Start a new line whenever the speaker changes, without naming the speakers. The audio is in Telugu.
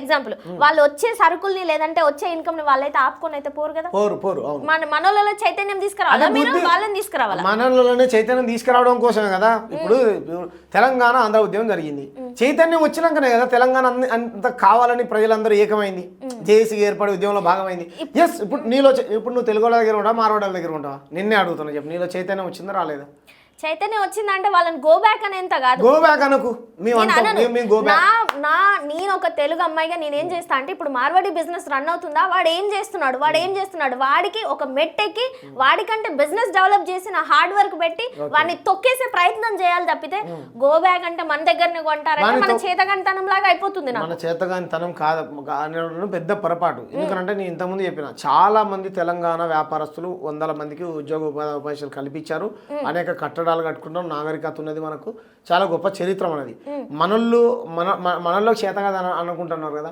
ఎగ్జాంపుల్ వాళ్ళు వచ్చే సరుకుల్ని లేదంటే వచ్చే ఇన్కమ్ ని వాళ్ళైతే ఆపుకొని అయితే పోరు కదా.
పోరు అవును.
మనోళ్ళలో చైతన్యం తీసుకురావాలా, మీరు వాళ్ళని తీసుకురావాలా?
మనలోనే చైతన్యం తీసుకురావడం కోసమే కదా. ఇప్పుడు తెలంగాణ ఆంధ్ర ఉద్యమం జరిగింది, చైతన్యం వచ్చినాకనే కదా తెలంగాణ అంత కావాలని ప్రజలందరూ ఏకమైంది, జేఏసీ ఏర్పడి ఉద్యమంలో భాగమైంది. ఎస్, ఇప్పుడు నువ్వు తెలుగు వాళ్ళ దగ్గర ఉంటావా, మార్వాడాల దగ్గర ఉంటావా? నిన్నే అడుగుతున్నా, చెప్పు, నీలో చైతన్యం వచ్చిందా రాలేదా?
చైతన్యం వచ్చిందంటే వాళ్ళని గో బ్యాక్ అనేంత కాదు.
గో బ్యాక్ అనకు,
నేను ఒక తెలుగు అమ్మాయిగా నేనేం చేస్తా అంటే, ఇప్పుడు మార్వాడి బిజినెస్ రన్ అవుతుందా, వాడు ఏం చేస్తున్నాడు, వాడికి ఒక మెట్టెక్కి వాడికంటే బిజినెస్ డెవలప్ చేసిన హార్డ్ వర్క్ పెట్టి వాడిని తొక్కేసే ప్రయత్నం చేయాలి తప్పితే గో బ్యాక్ అంటే మన దగ్గరనే కొంటారంటే మన చేతగానితనం లాగా అయిపోతుంది.
మన చేతగానితనం కాదు, పెద్ద పొరపాటు. ఎందుకంటే నేను ఇంతకుముందు చెప్పిన చాలా మంది తెలంగాణ వ్యాపారస్తులు 100 మందికి ఉద్యోగ ఉపాధ్యాయులు కల్పించారు, అనేక కట్టడాలు కట్టుకుంటాం, నాగరికత ఉన్నది, మనకు చాలా గొప్ప చరిత్ర మనది. మనల్లో చేతగా అనుకుంటున్నారు కదా.